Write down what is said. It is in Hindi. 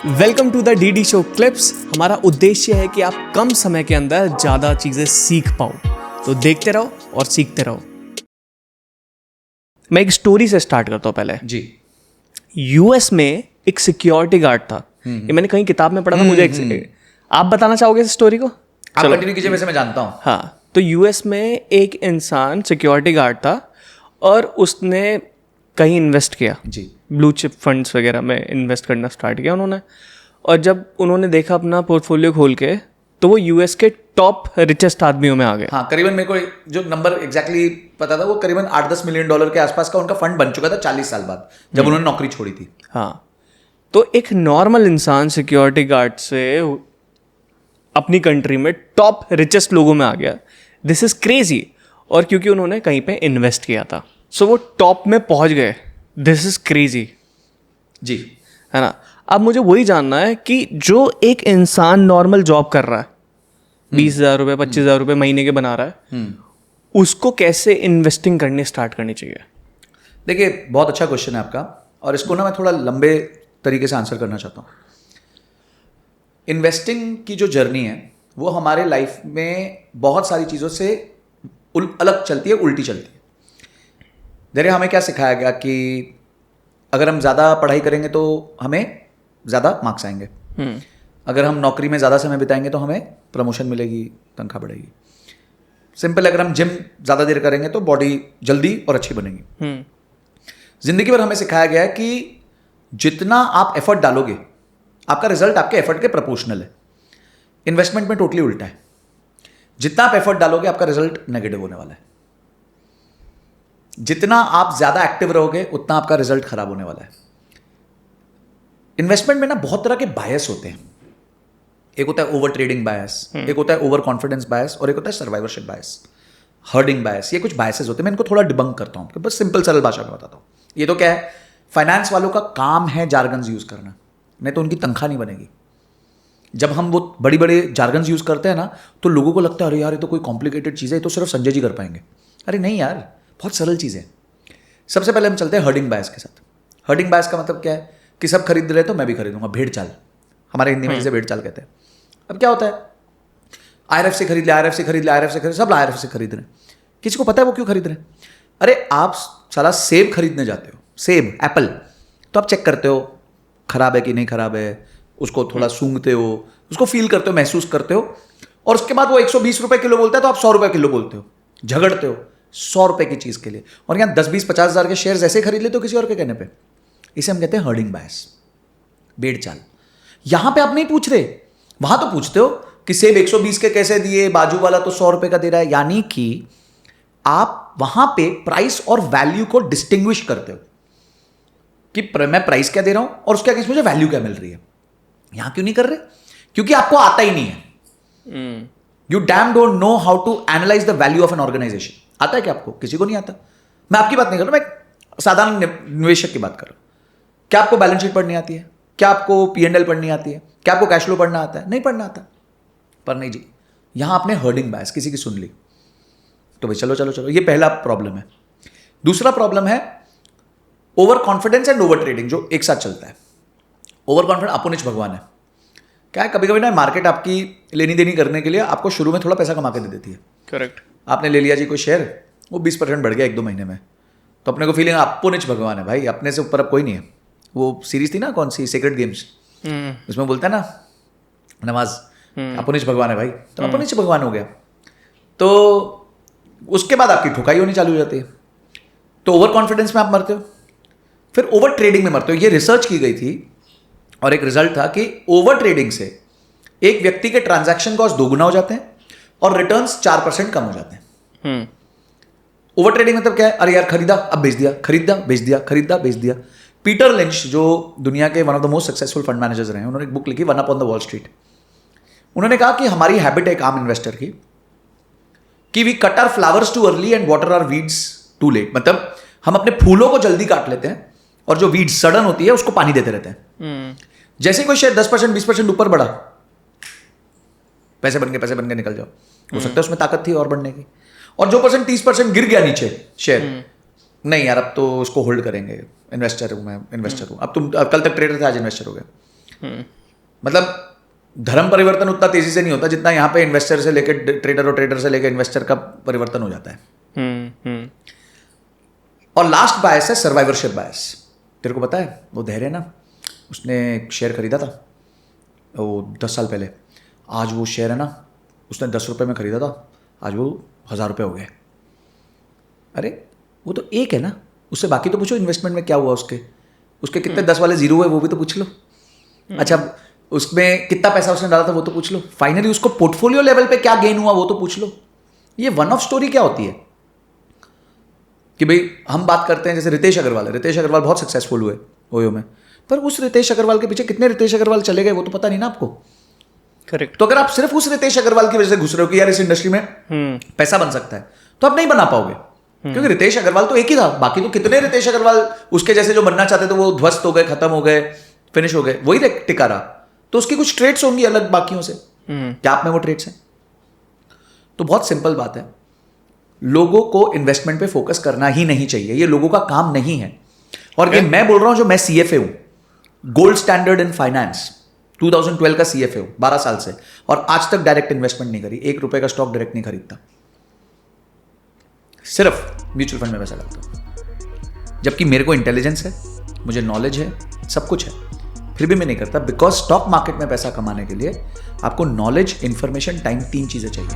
Welcome to the DD show clips. हमारा उद्देश्य है कि आप कम समय के अंदर ज़्यादा चीज़ें सीख पाओ, तो देखते रहो और सीखते रहो। मैं एक स्टोरी से स्टार्ट करता हूँ पहले जी। यूएस में एक सिक्योरिटी गार्ड था। ये मैंने कहीं किताब में पढ़ा था। मुझे आप बताना चाहोगे इस स्टोरी को? आप कंटिन्यू कीजिए, वैसे मैं जानता हूँ। हाँ, तो यूएस में एक इंसान सिक्योरिटी गार्ड था और उसने कहीं इन्वेस्ट किया, जी। ब्लू चिप फंड्स वगैरह में इन्वेस्ट करना स्टार्ट किया उन्होंने। और जब उन्होंने देखा अपना पोर्टफोलियो खोल के, तो वो यूएस के टॉप रिचेस्ट आदमियों में आ गए। हाँ, करीबन मेरे को जो नंबर एग्जैक्टली पता था वो करीबन 8-10 मिलियन डॉलर के आसपास का उनका फंड बन चुका था 40 साल बाद, जब उन्होंने नौकरी छोड़ी थी। हाँ, तो एक नॉर्मल इंसान सिक्योरिटी गार्ड से अपनी कंट्री में टॉप रिचेस्ट लोगों में आ गया। This is crazy. और क्योंकि उन्होंने कहीं पे इन्वेस्ट किया था, सो वो टॉप में पहुंच गए। दिस इज क्रेजी, जी। है ना। अब मुझे वही जानना है कि जो एक इंसान नॉर्मल जॉब कर रहा है, 20,000 रुपये 25,000 रुपये महीने के बना रहा है, उसको कैसे इन्वेस्टिंग करनी स्टार्ट करनी चाहिए? देखिए, बहुत अच्छा क्वेश्चन है आपका, और इसको ना मैं थोड़ा लंबे तरीके से आंसर करना चाहता हूँ। इन्वेस्टिंग की जो जर्नी है वो हमारे लाइफ में बहुत सारी चीज़ों से अलग चलती है, उल्टी चलती है। देखिए, हमें क्या सिखाया गया कि अगर हम ज़्यादा पढ़ाई करेंगे तो हमें ज़्यादा मार्क्स आएंगे, अगर हम नौकरी में ज़्यादा समय बिताएंगे तो हमें प्रमोशन मिलेगी, तनख्वाह बढ़ेगी। सिंपल, अगर हम जिम ज़्यादा देर करेंगे तो बॉडी जल्दी और अच्छी बनेगी। जिंदगी भर हमें सिखाया गया है कि जितना आप एफर्ट डालोगे, आपका रिजल्ट आपके एफर्ट के प्रोपोर्शनल है। इन्वेस्टमेंट में टोटली उल्टा है। जितना आप एफर्ट डालोगे, आपका रिजल्ट नेगेटिव होने वाला है। जितना आप ज्यादा एक्टिव रहोगे, उतना आपका रिजल्ट खराब होने वाला है। इन्वेस्टमेंट में ना बहुत तरह के बायस होते हैं। एक होता है ओवर ट्रेडिंग बायस, एक होता है ओवर कॉन्फिडेंस बायस, और एक होता है सर्वाइवरशिप बायस, हर्डिंग बायस। ये कुछ बायसेस होते हैं। मैं इनको थोड़ा डिबंक करता हूं, बस सिंपल सरल भाषा में बताता हूं। ये तो क्या है, फाइनेंस वालों का काम है जार्गन्स यूज करना, नहीं तो उनकी तनख्वाह नहीं बनेगी। जब हम वो बड़ी बड़े जार्गन्स यूज करते हैं ना, तो लोगों को लगता है अरे यार ये तो कोई कॉम्प्लिकेटेड चीज़ है, ये तो सिर्फ संजय जी कर पाएंगे। अरे नहीं यार, बहुत सरल चीज़ है। सबसे पहले हम चलते हैं हर्डिंग बायस के साथ। हर्डिंग बायस का मतलब क्या है कि सब खरीद रहे तो मैं भी खरीदूंगा, भेड़ चाल। हमारे हिंदी में जिसे भेड़ चाल कहते हैं। अब क्या होता है, आईआरएफ से खरीद ले, आईआरएफ से खरीद ले, आईआरएफ से खरीद, सब आईआरएफ से खरीद रहे हैं। किसी को पता है वो क्यों खरीद रहे हैं? अरे आप साला सेब खरीदने जाते हो, सेब, एप्पल, तो आप चेक करते हो खराब है कि नहीं खराब है, उसको थोड़ा सूंघते हो, उसको फील करते हो, महसूस करते हो, और उसके बाद वो 120 रुपए किलो बोलता है तो आप 100 रुपए किलो बोलते हो, झगड़ते हो 100 रुपए की चीज के लिए। और यहाँ 10-20-50 हज़ार के शेयर ऐसे खरीद लेते हो किसी और के कहने पे। इसे हम कहते हैं हर्डिंग बायस, भेड़ चाल। यहां पे आप नहीं पूछ रहे, वहां तो पूछते हो कि सेब 120 के कैसे दिए, बाजू वाला तो 100 रुपए का दे रहा है। यानी कि आप वहां पे प्राइस और वैल्यू को डिस्टिंग्विश करते हो कि मैं प्राइस क्या दे रहा हूं और उसके अगेंस्ट मुझे वैल्यू क्या मिल रही है। यहां क्यों नहीं कर रहे? क्योंकि आपको आता ही नहीं है। You damn don't know how to analyse the value of an organisation. आता है क्या आपको? किसी को नहीं आता। मैं आपकी बात नहीं कर रहा, मैं साधारण निवेशक की बात कर रहा हूं। क्या आपको बैलेंस शीट पढ़नी आती है? क्या आपको P&L पढ़नी आती है? क्या आपको कैश फ्लो पढ़ना आता है? नहीं पढ़ना आता। पर नहीं जी, यहां आपने हर्डिंग बायस किसी की सुन ली, तो भाई चलो चलो चलो, ये पहला प्रॉब्लम है। दूसरा प्रॉब्लम है over confidence and over trading, जो एक साथ चलता है। ओवर कॉन्फिडेंस अपुनिच भगवान है। क्या है, कभी कभी ना मार्केट आपकी लेनी देनी करने के लिए आपको शुरू में थोड़ा पैसा कमा के दे देती है। करेक्ट। आपने ले लिया जी कोई शेयर, वो 20% बढ़ गया 1-2 महीने में, तो अपने को फीलिंग अपुनिच भगवान है भाई, अपने से ऊपर अब कोई नहीं है। वो सीरीज थी ना, कौन सी, सीक्रेट गेम्स, उसमें बोलता है ना नवाज, अपुनिच भगवान है भाई, तो अपुनिच भगवान हो गया। तो उसके बाद आपकी ठुकाई होनी चालू हो जाती है। तो ओवर कॉन्फिडेंस में आप मरते हो, फिर ओवर ट्रेडिंग में मरते हो। ये रिसर्च की गई थी और एक रिजल्ट था कि ओवर ट्रेडिंग से एक व्यक्ति के ट्रांजैक्शन कॉस्ट 2 गुना हो जाते हैं और रिटर्न्स 4% कम हो जाते हैं। ओवर ट्रेडिंग मतलब क्या है? अरे यार खरीदा अब बेच दिया, खरीदा बेच दिया, खरीदा बेच दिया। पीटर लिंच, जो दुनिया के one of the most successful fund managers रहे हैं, उन्होंने एक बुक लिखी, one up on the wall street. उन्होंने कहा कि हमारी हैबिट है एक आम इन्वेस्टर की कि we cut our flowers too early and water our weeds too late. मतलब हम अपने फूलों को जल्दी काट लेते हैं और जो वीड्स सडन होती है उसको पानी देते रहते हैं। जैसे कोई शेयर 10% 20% ऊपर बढ़ा, पैसे बन गए निकल जाओ। हो सकता है उसमें ताकत थी और बढ़ने की। और जो 30% गिर गया नीचे शेयर, नहीं यार अब तो उसको होल्ड करेंगे, इन्वेस्टर हूं मैं, इन्वेस्टर हूं। अब तुम कल तक ट्रेडर थे, आज इन्वेस्टर हो गए। मतलब धर्म परिवर्तन उतना तेजी से नहीं होता जितना यहाँ पे इन्वेस्टर से लेकर ट्रेडर और ट्रेडर से लेकर इन्वेस्टर का परिवर्तन हो जाता है। और लास्ट बायस है सर्वाइवरशिप बायस। तेरे को पता है वो धैर्य ना, उसने शेयर खरीदा था वो 10 साल पहले, आज वो शेयर है ना, उसने 10 रुपये में खरीदा था, आज वो 1000 रुपये हो गए। अरे वो तो एक है ना, उससे बाकी तो पूछो इन्वेस्टमेंट में क्या हुआ, उसके कितने 10 वाले जीरो हुए वो भी तो पूछ लो। अच्छा उसमें कितना पैसा उसने डाला था वो तो पूछ लो। फाइनली उसको पोर्टफोलियो लेवल पे क्या गेन हुआ वो तो पूछ लो। ये वन ऑफ स्टोरी क्या होती है कि भाई हम बात करते हैं जैसे रितेश अग्रवाल है, रितेश अग्रवाल बहुत सक्सेसफुल हुए ओयो में, पर उस रितेश अग्रवाल के पीछे कितने रितेश अग्रवाल चले गए वो तो पता नहीं ना आपको। करेक्ट। तो अगर आप सिर्फ उस रितेश अग्रवाल की वजह से घुस रहे हो कि यार इस इंडस्ट्री में पैसा बन सकता है, तो आप नहीं बना पाओगे, क्योंकि रितेश अग्रवाल तो एक ही था, बाकी तो कितने रितेश अग्रवाल उसके जैसे जो बनना चाहते थे वो ध्वस्त हो गए, खत्म हो गए, फिनिश हो गए, वही टिका रहा। तो उसकी कुछ ट्रेड्स होंगी अलग बाकियों से, क्या आप में वो ट्रेड्स हैं? तो बहुत सिंपल बात है, लोगों को इन्वेस्टमेंट पे फोकस करना ही नहीं चाहिए, ये लोगों का काम नहीं है। और ये मैं बोल रहा हूं जो मैं सीएफए हूं, गोल्ड स्टैंडर्ड इन फाइनेंस 2012 का सीएफए हूं 12 साल से, और आज तक डायरेक्ट इन्वेस्टमेंट नहीं करी, 1 रुपए का स्टॉक डायरेक्ट नहीं खरीदता, सिर्फ म्यूचुअल फंड में पैसा लगता। जबकि मेरे को इंटेलिजेंस है, मुझे नॉलेज है, सब कुछ है, फिर भी मैं नहीं करता, बिकॉज स्टॉक मार्केट में पैसा कमाने के लिए आपको नॉलेज, इंफॉर्मेशन, टाइम, 3 चीजें चाहिए।